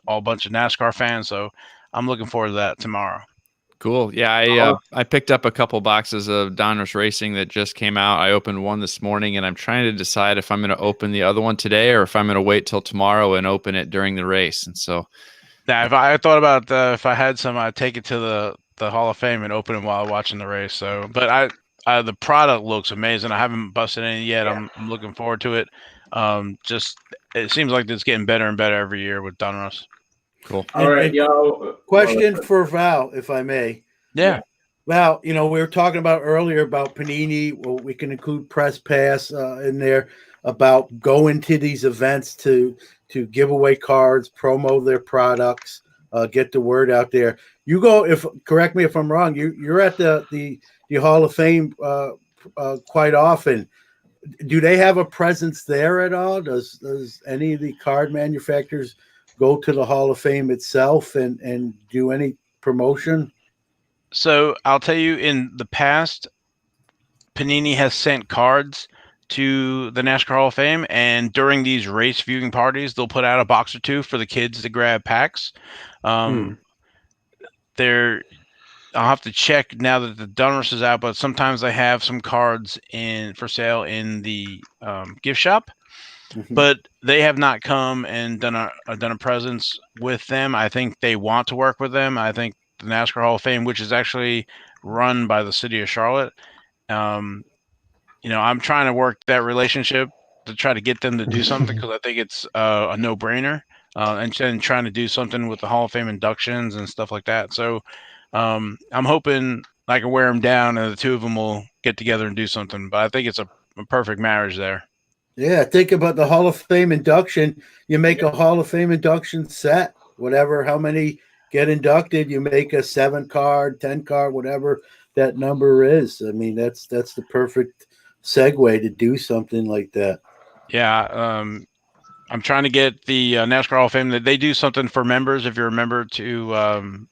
all bunch of NASCAR fans. So I'm looking forward to that tomorrow. Cool. Yeah, I picked up a couple boxes of Donruss Racing that just came out. I opened one this morning, and I'm trying to decide if I'm going to open the other one today or if I'm going to wait till tomorrow and open it during the race. And so, now, if I thought about if I had some, I'd take it to the Hall of Fame and open it while watching the race. So, but the product looks amazing. I haven't busted any yet. Yeah. I'm looking forward to it. Just it seems like it's getting better and better every year with Donruss. Cool. All right, y'all. Question for Val, if I may. Yeah. Val, we were talking about earlier about Panini. Well, we can include Press Pass in there about going to these events to give away cards, promo their products, get the word out there. You go, correct me if I'm wrong, you're at the Hall of Fame quite often. Do they have a presence there at all? Does any of the card manufacturers go to the Hall of Fame itself and do any promotion? So I'll tell you, in the past, Panini has sent cards to the NASCAR Hall of Fame, and during these race viewing parties, they'll put out a box or 2 for the kids to grab packs. I'll have to check now that the Donruss is out, but sometimes they have some cards for sale in the gift shop. Mm-hmm. But they have not come and done a presence with them. I think they want to work with them. I think the NASCAR Hall of Fame, which is actually run by the city of Charlotte, I'm trying to work that relationship to try to get them to do something, because I think it's a no-brainer, and trying to do something with the Hall of Fame inductions and stuff like that. So I'm hoping I can wear them down and the 2 of them will get together and do something. But I think it's a perfect marriage there. Yeah, think about the Hall of Fame induction. You make a Hall of Fame induction set, whatever, how many get inducted, you make a 7-card, 10-card, whatever that number is. I mean, that's the perfect segue to do something like that. Yeah, I'm trying to get the NASCAR Hall of Fame that they do something for members. If you're a member to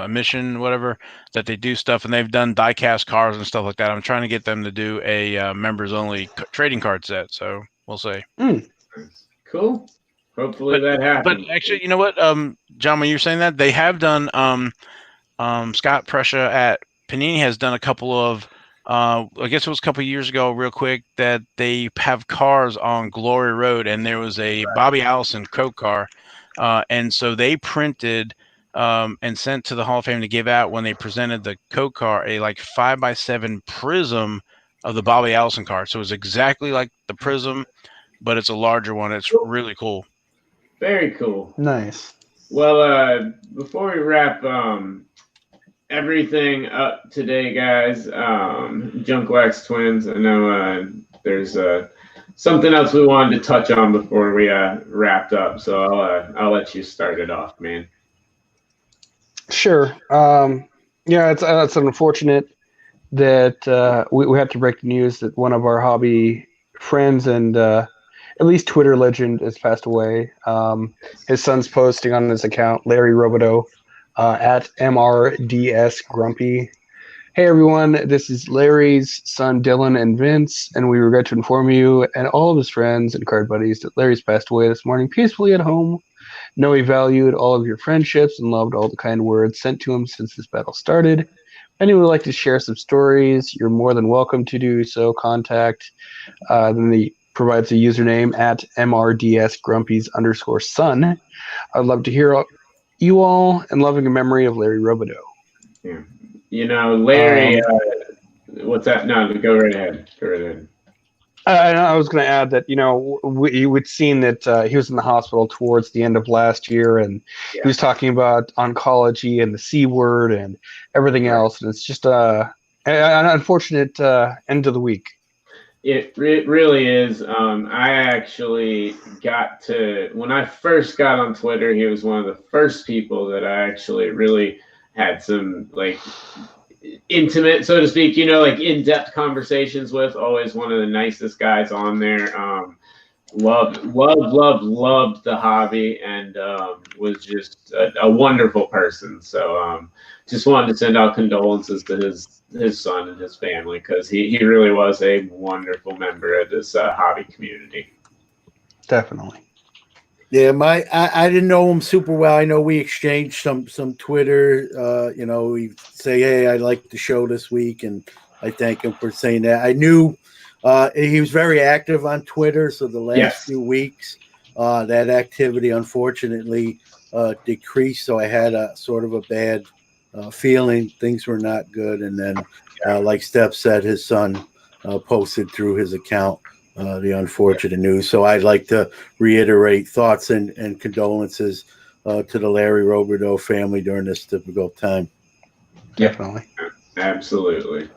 Mission, whatever, that they do stuff, and they've done die-cast cars and stuff like that. I'm trying to get them to do a members-only trading card set. So we'll see. Cool. Hopefully that happens. But actually, you know what, John, when you're saying that, they have done. Scott Prescia at Panini has done a couple of. I guess it was a couple of years ago, real quick, that they have cars on Glory Road, and there was a Bobby Allison Coke car, and so they printed and sent to the Hall of Fame to give out when they presented the Coke car a 5x7 prism of the Bobby Allison car. So it's exactly like the prism, but it's a larger one. It's really cool. Very cool. Nice. Well, before we wrap everything up today, guys. Junk Wax Twins. I know there's something else we wanted to touch on before we wrapped up, so I'll let you start it off, man. Sure. Yeah, it's unfortunate that we had to break the news that one of our hobby friends and at least Twitter legend has passed away. His son's posting on his account, Larry Robideau, at MRDS Grumpy. Hey everyone, this is Larry's son Dylan and Vince, and we regret to inform you and all of his friends and card buddies that Larry's passed away this morning peacefully at home. Know he valued all of your friendships and loved all the kind words sent to him since this battle started. If anyone would like to share some stories, you're more than welcome to do so. Contact. Then he provides a username at MRDSGrumpies_son. I'd love to hear you all and loving a memory of Larry Robideau. Yeah. You know, Larry, what's that? No, go right ahead. Go right ahead. I was going to add that, you know, we'd seen that he was in the hospital towards the end of last year, and he was talking about oncology and the C word and everything else. And it's just an unfortunate end of the week. It really is. I actually got to, when I first got on Twitter, he was one of the first people that I actually really had some, like, intimate, so to speak, you know, like in-depth conversations with. Always one of the nicest guys on there. Loved the hobby, and was just a wonderful person. So just wanted to send out condolences to his son and his family, because he really was a wonderful member of this hobby community. Definitely. Yeah, I didn't know him super well. I know we exchanged some Twitter. You know, we say, hey, I liked the show this week, and I thank him for saying that. I knew he was very active on Twitter, so the last few weeks, that activity unfortunately decreased. So I had a sort of a bad feeling. Things were not good, and then, like Steph said, his son posted through his account the unfortunate news. So I'd like to reiterate thoughts and condolences to the Larry Robideau family during this difficult time. Definitely. Absolutely.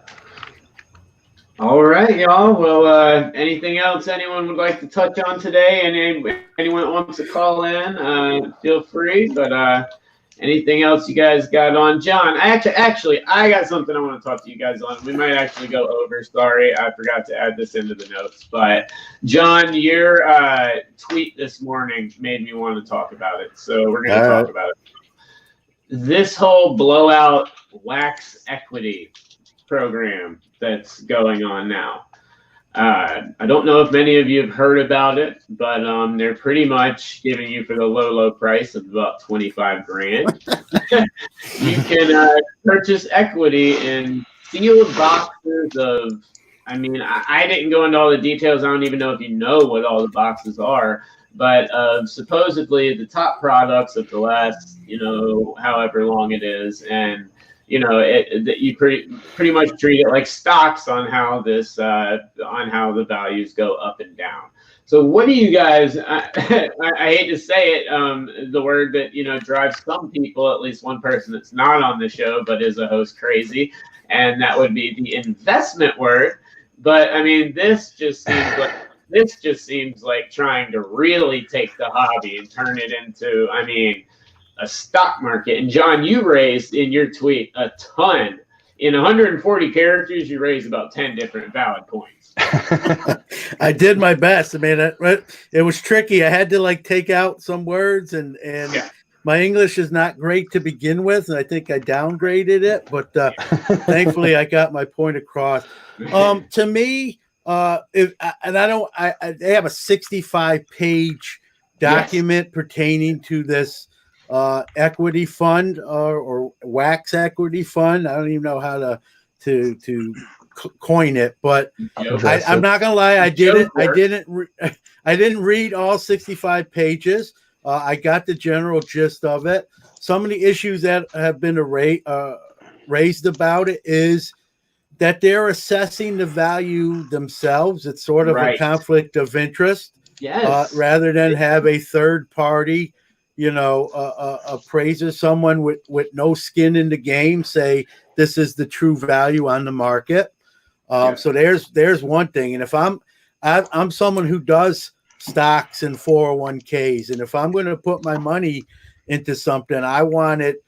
All right, y'all. Well, anything else anyone would like to touch on today? And anyone that wants to call in, feel free. But anything else you guys got on? John, actually, I got something I want to talk to you guys on. We might actually go over. Sorry, I forgot to add this into the notes. But John, your tweet this morning made me want to talk about it. So we're going to talk about it. This whole blowout wax equity program that's going on now. I don't know if many of you have heard about it, but they're pretty much giving you, for the low price of about $25,000, you can purchase equity in sealed boxes of, I mean, I didn't go into all the details. I don't even know if you know what all the boxes are, but supposedly the top products of the last, you know, however long it is. And you know, you pretty much treat it like stocks on how this on how the values go up and down. So what do you guys? I hate to say it, the word that, you know, drives some people, at least one person that's not on the show but is a host, crazy, and that would be the investment word. But I mean, this just seems like trying to really take the hobby and turn it into, I mean, a stock market. And John, you raised in your tweet a ton. In 140 characters, you raised about 10 different valid points. I did my best. I mean, it was tricky. I had to like take out some words, and my English is not great to begin with, and I think I downgraded it. But thankfully, I got my point across. To me, they have a 65-page document pertaining to this equity fund or wax equity fund. I don't even know how to coin it, but I'm not gonna lie, I didn't read all 65 pages. I got the general gist of it. Some of the issues that have been raised about it is that they're assessing the value themselves. It's sort of a conflict of interest, rather than have a third party, appraisers, someone with no skin in the game, say this is the true value on the market. So there's one thing. And if I'm someone who does stocks and 401ks, and if I'm going to put my money into something, I want it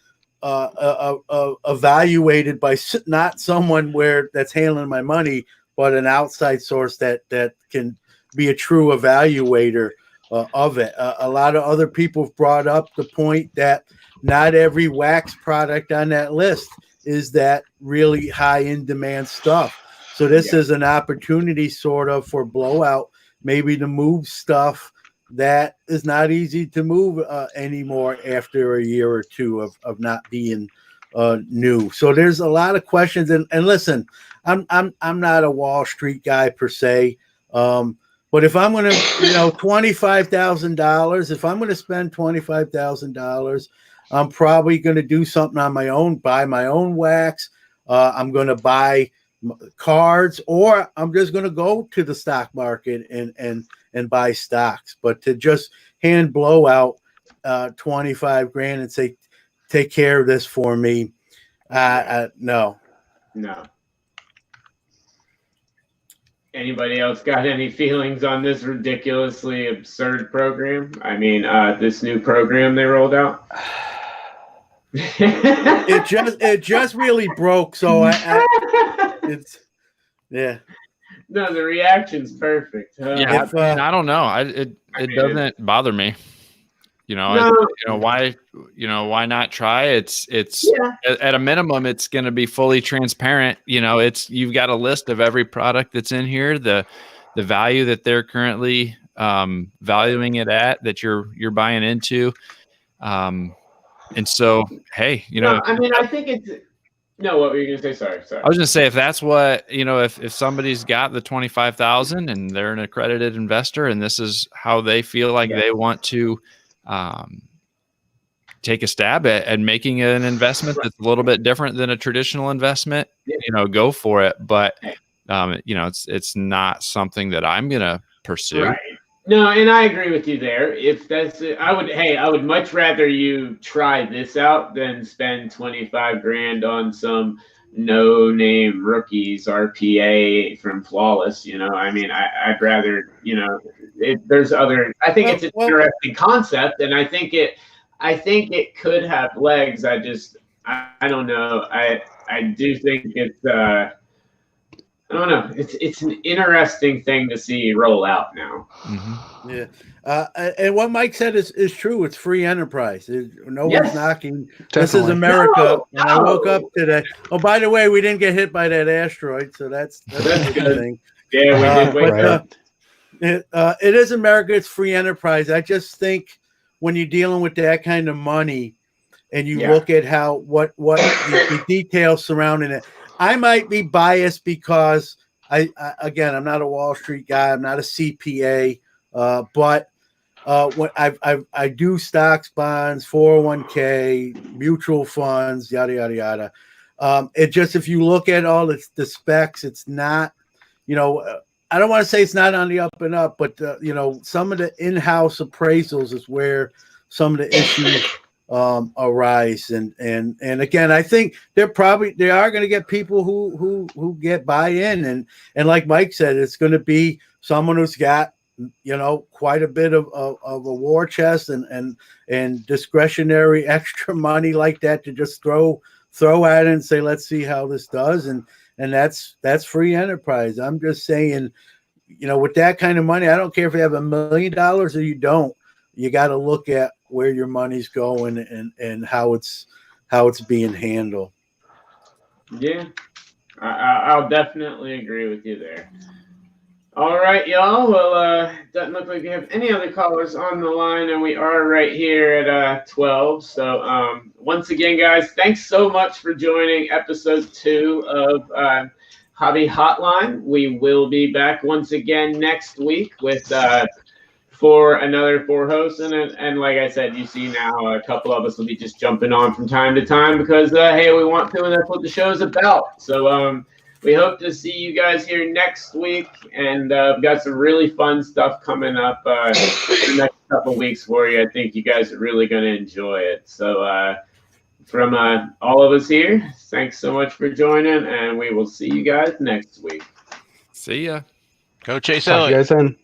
evaluated by not someone that's handling my money, but an outside source that can be a true evaluator of it. A lot of other people have brought up the point that not every wax product on that list is that really high in demand stuff. So this is an opportunity sort of for Blowout, maybe to move stuff that is not easy to move anymore after a year or two of not being new. So there's a lot of questions. And listen, I'm not a Wall Street guy per se. But if I'm going to, $25,000, if I'm going to spend $25,000, I'm probably going to do something on my own, buy my own wax. I'm going to buy cards, or I'm just going to go to the stock market and buy stocks. But to just hand Blowout $25,000 and say, take care of this for me, no. Anybody else got any feelings on this ridiculously absurd program? I mean, this new program they rolled out. It just really broke. So it's yeah. No, the reaction's perfect. I don't know. It doesn't bother me. Why not try? It's at a minimum, it's going to be fully transparent. You've got a list of every product that's in here, the value that they're currently valuing it at, that you're buying into. And so, hey, I think it's no. What were you going to say? Sorry. I was going to say, if that's what if somebody's got the 25,000 and they're an accredited investor, and this is how they feel like they want to take a stab at making an investment that's a little bit different than a traditional investment, go for it. But it's not something that I'm going to pursue. Right. No, and I agree with you there. If that's it, I would much rather you try this out than spend $25,000 on some no-name rookies RPA from Flawless. I'd rather, there's other. I think it's an interesting concept, and I think it could have legs. I don't know. I do think it's. I don't know. It's an interesting thing to see roll out now. Mm-hmm. Yeah, and what Mike said is true. It's free enterprise. Nobody's knocking. Definitely. This is America. No. I woke up today. Oh, by the way, we didn't get hit by that asteroid, so that's a good thing. Yeah, we did wake up. It is America. It's free enterprise. I just think when you're dealing with that kind of money, and you look at what the details surrounding it. I might be biased because I'm not a Wall Street guy. I'm not a CPA, but when I do stocks, bonds, 401k, mutual funds, yada yada yada. It just, if you look at all the specs, it's not, I don't want to say it's not on the up and up, but some of the in-house appraisals is where some of the issues arise, and again, I think they are going to get people who get buy-in, and like Mike said, it's going to be someone who's got quite a bit of a war chest and discretionary extra money like that to just throw at it and say, let's see how this does, and that's free enterprise. I'm just saying, with that kind of money, I don't care if you have $1 million or you don't. You got to look at where your money's going and how it's being handled. Yeah, I'll definitely agree with you there. All right, y'all. Well, doesn't look like we have any other callers on the line, and we are right here at 12. So once again, guys, thanks so much for joining episode 2 of Hobby Hotline. We will be back once again next week with for another 4 hosts, and like I said, you see now a couple of us will be just jumping on from time to time because hey, we want to, and that's what the show's about. So we hope to see you guys here next week, and we've got some really fun stuff coming up in the next couple weeks for you. I think you guys are really going to enjoy it. So from all of us here, thanks so much for joining, and we will see you guys next week. See ya. Go Chase Talk to you Elliott. guys then.